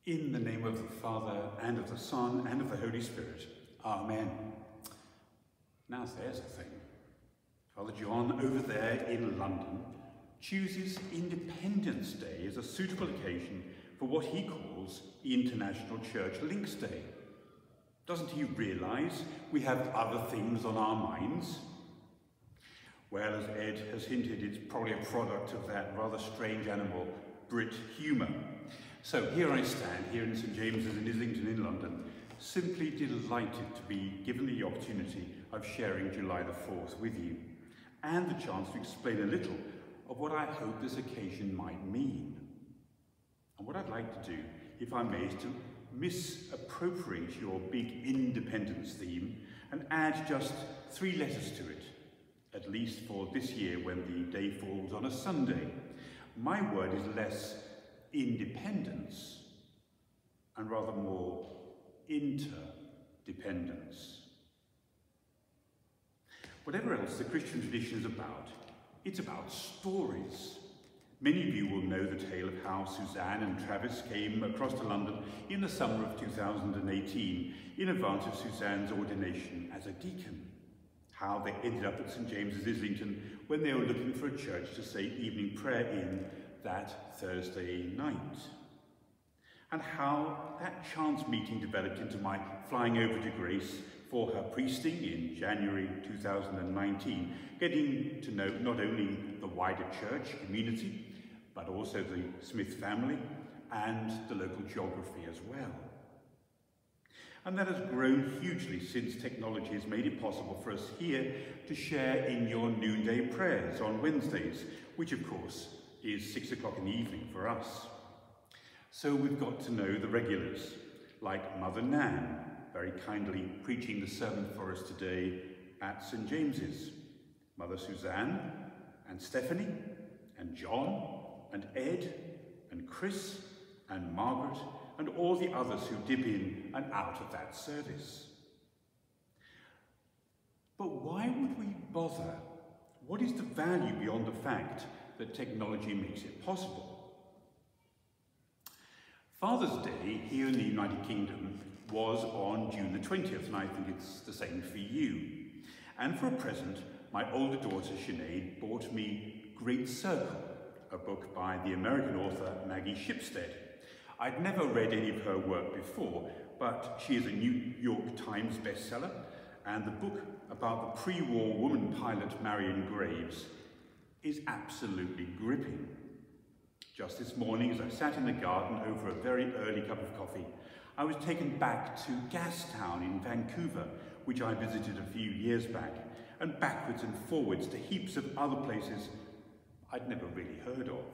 In the name of the Father, and of the Son, and of the Holy Spirit. Amen. Now there's a thing. Father John, over there in London, chooses Independence Day as a suitable occasion for what he calls International Church Links Day. Doesn't he realise we have other things on our minds? Well, as Ed has hinted, it's probably a product of that rather strange animal, Brit humour. So here I stand, here in St James's in Islington in London, simply delighted to be given the opportunity of sharing July the 4th with you, and the chance to explain a little of what I hope this occasion might mean. And what I'd like to do, if I may, is to misappropriate your big independence theme and add just 3 letters to it, at least for this year when the day falls on a Sunday. My word is less independence and rather more interdependence. Whatever else the Christian tradition is about, it's about stories. Many of you will know the tale of how Suzanne and Travis came across to London in the summer of 2018 in advance of Suzanne's ordination as a deacon. How they ended up at St James's, Islington, when they were looking for a church to say evening prayer in that Thursday night. And how that chance meeting developed into my flying over to Grace for her priesting in January 2019, getting to know not only the wider church community, but also the Smith family and the local geography as well. And that has grown hugely since technology has made it possible for us here to share in your noonday prayers on Wednesdays, which of course is 6 o'clock in the evening for us. So we've got to know the regulars, like Mother Nan, very kindly preaching the sermon for us today at St James's, Mother Suzanne, and Stephanie, and John, and Ed, and Chris, and Margaret, and all the others who dip in and out of that service. But why would we bother? What is the value beyond the fact that technology makes it possible? Father's Day here in the United Kingdom was on June the 20th, and I think it's the same for you. And for a present, my older daughter Sinead bought me Great Circle, a book by the American author Maggie Shipstead. I'd never read any of her work before, but she is a New York Times bestseller, and the book about the pre-war woman pilot Marion Graves is absolutely gripping. Just this morning, as I sat in the garden over a very early cup of coffee, I was taken back to Gastown in Vancouver, which I visited a few years back, and backwards and forwards to heaps of other places I'd never really heard of.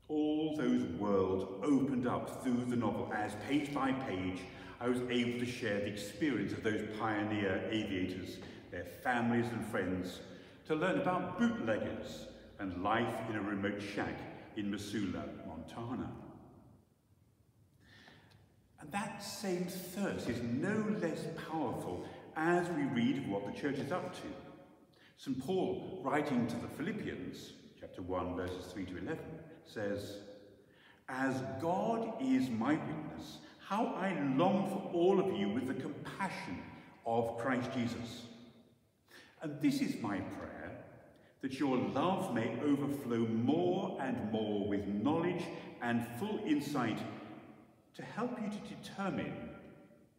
All those worlds opened up through the novel as, page by page, I was able to share the experience of those pioneer aviators, their families and friends, to learn about bootleggers and life in a remote shack in Missoula, Montana. And that same thirst is no less powerful as we read of what the church is up to. St. Paul, writing to the Philippians, chapter 1, verses 3 to 11, says, "As God is my witness, how I long for all of you with the compassion of Christ Jesus. And this is my prayer, that your love may overflow more and more with knowledge and full insight to help you to determine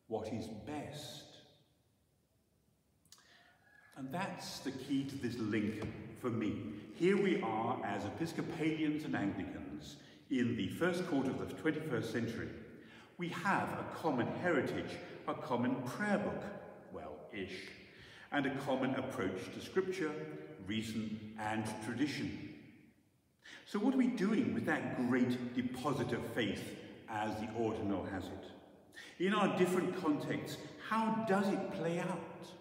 what is best." And that's the key to this link for me. Here we are as Episcopalians and Anglicans in the first quarter of the 21st century. We have a common heritage, a common prayer book, well-ish, and a common approach to scripture, reason, and tradition. So what are we doing with that great deposit of faith, as the ordinal has it? In our different contexts, how does it play out?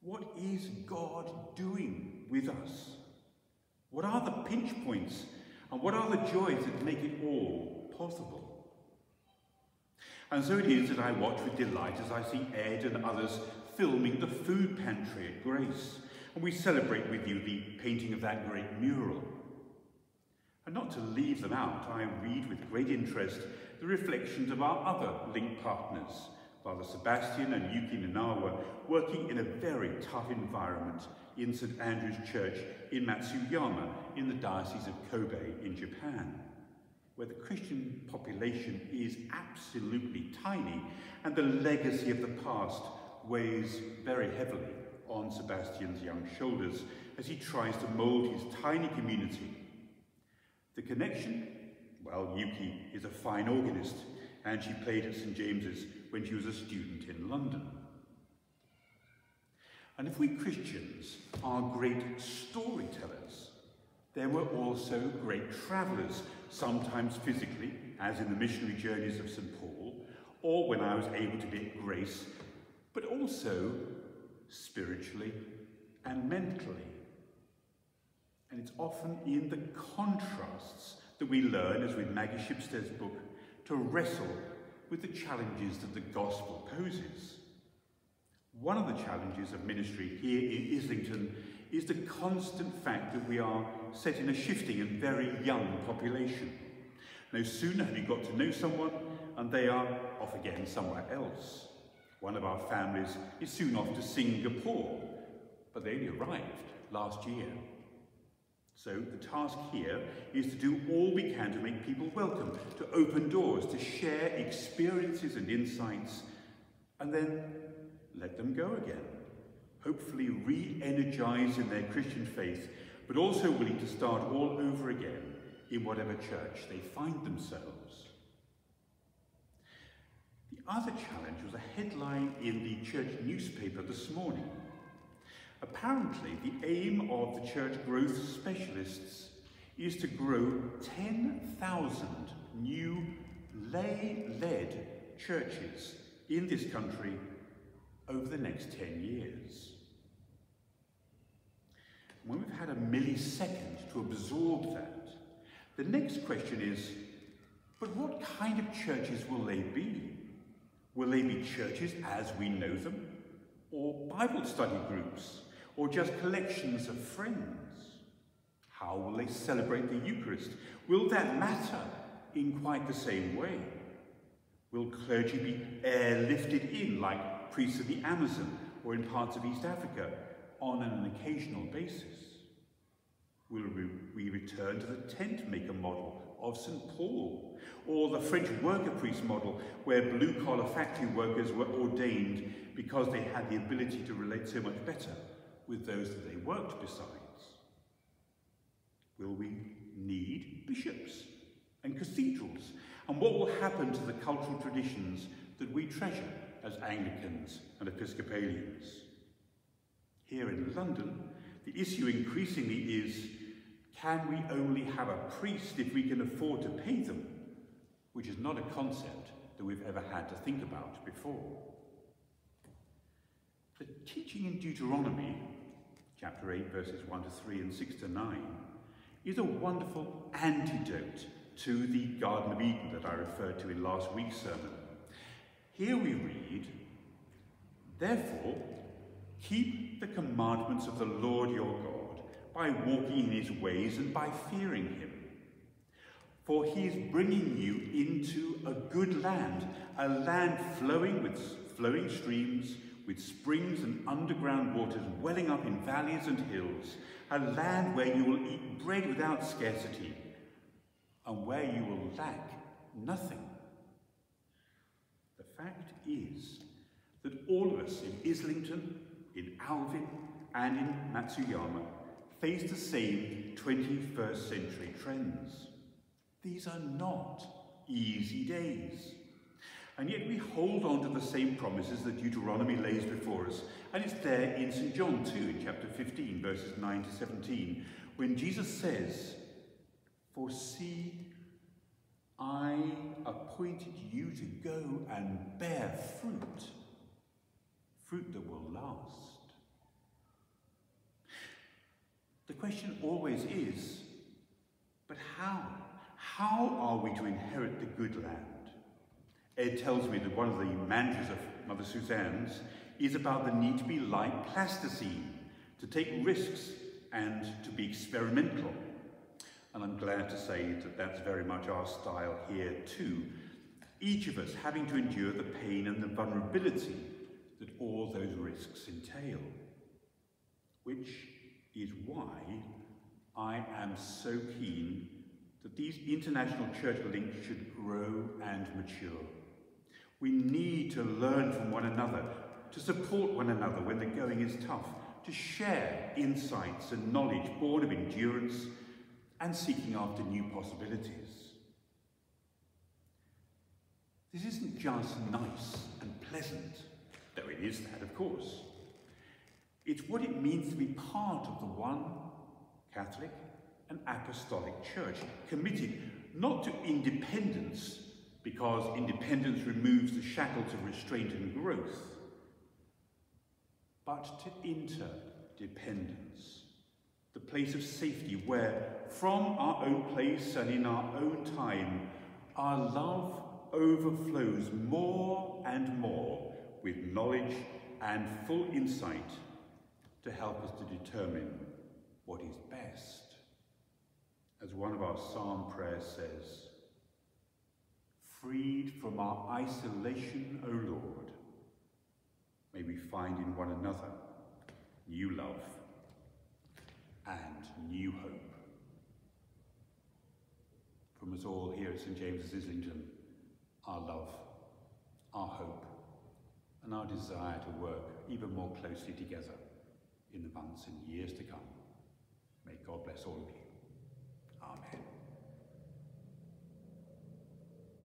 What is God doing with us? What are the pinch points, and what are the joys that make it all possible? And so it is that I watch with delight as I see Ed and others filming the food pantry at Grace, and we celebrate with you the painting of that great mural. And not not to leave them out, I read with great interest the reflections of our other link partners, Father Sebastian and Yuki Nanawa, working in a very tough environment in St. Andrew's Church in Matsuyama in the Diocese of Kobe in Japan, where the Christian population is absolutely tiny and the legacy of the past weighs very heavily on Sebastian's young shoulders as he tries to mould his tiny community. The connection? Well, Yuki is a fine organist, and she played at St. James's when she was a student in London. And if we Christians are great storytellers, then we're also great travellers, sometimes physically, as in the missionary journeys of St. Paul, or when I was able to be at Grace, but also spiritually and mentally. And it's often in the contrasts that we learn, as with Maggie Shipstead's book, to wrestle with the challenges that the gospel poses. One of the challenges of ministry here in Islington is the constant fact that we are set in a shifting and very young population. No sooner have you got to know someone and they are off again somewhere else. One of our families is soon off to Singapore, but they only arrived last year. So the task here is to do all we can to make people welcome, to open doors, to share experiences and insights, and then let them go again, hopefully re-energized in their Christian faith, but also willing to start all over again in whatever church they find themselves. The other challenge was a headline in the church newspaper this morning. Apparently, the aim of the church growth specialists is to grow 10,000 new lay-led churches in this country over the next 10 years. When we've had a millisecond to absorb that, the next question is, but what kind of churches will they be? Will they be churches as we know them? Or Bible study groups? Or just collections of friends? How will they celebrate the Eucharist? Will that matter in quite the same way? Will clergy be airlifted in like priests of the Amazon or in parts of East Africa on an occasional basis? Will we return to the tent maker model of St. Paul, or the French worker priest model where blue-collar factory workers were ordained because they had the ability to relate so much better with those that they worked besides? Will we need bishops and cathedrals? And what will happen to the cultural traditions that we treasure as Anglicans and Episcopalians? Here in London, the issue increasingly is, can we only have a priest if we can afford to pay them? Which is not a concept that we've ever had to think about before. The teaching in Deuteronomy, chapter 8, verses 1 to 3 and 6 to 9, is a wonderful antidote to the Garden of Eden that I referred to in last week's sermon. Here we read, "Therefore, keep the commandments of the Lord your God by walking in his ways and by fearing him. For he is bringing you into a good land, a land flowing with flowing streams, with springs and underground waters welling up in valleys and hills, a land where you will eat bread without scarcity, and where you will lack nothing." The fact is that all of us in Islington, in Alvin, and in Matsuyama face the same 21st century trends. These are not easy days. And yet we hold on to the same promises that Deuteronomy lays before us, and it's there in St. John 2, in chapter 15, verses 9 to 17, when Jesus says, "For see, I appointed you to go and bear fruit, fruit that will last." The question always is, but how? How are we to inherit the good land? Ed tells me that one of the mantras of Mother Suzanne's is about the need to be like plasticine, to take risks and to be experimental. And I'm glad to say that that's very much our style here too. Each of us having to endure the pain and the vulnerability that all those risks entail. Which is why I am so keen that these international church links should grow and mature. We need to learn from one another, to support one another when the going is tough, to share insights and knowledge born of endurance and seeking after new possibilities. This isn't just nice and pleasant, though it is that, of course. It's what it means to be part of the one Catholic and Apostolic Church, committed not to independence, because independence removes the shackles of restraint and growth, but to interdependence, the place of safety where, from our own place and in our own time, our love overflows more and more with knowledge and full insight to help us to determine what is best. As one of our psalm prayers says, freed from our isolation, O Lord, may we find in one another new love and new hope. From us all here at St. James's, Islington, our love, our hope, and our desire to work even more closely together in the months and years to come. May God bless all of you.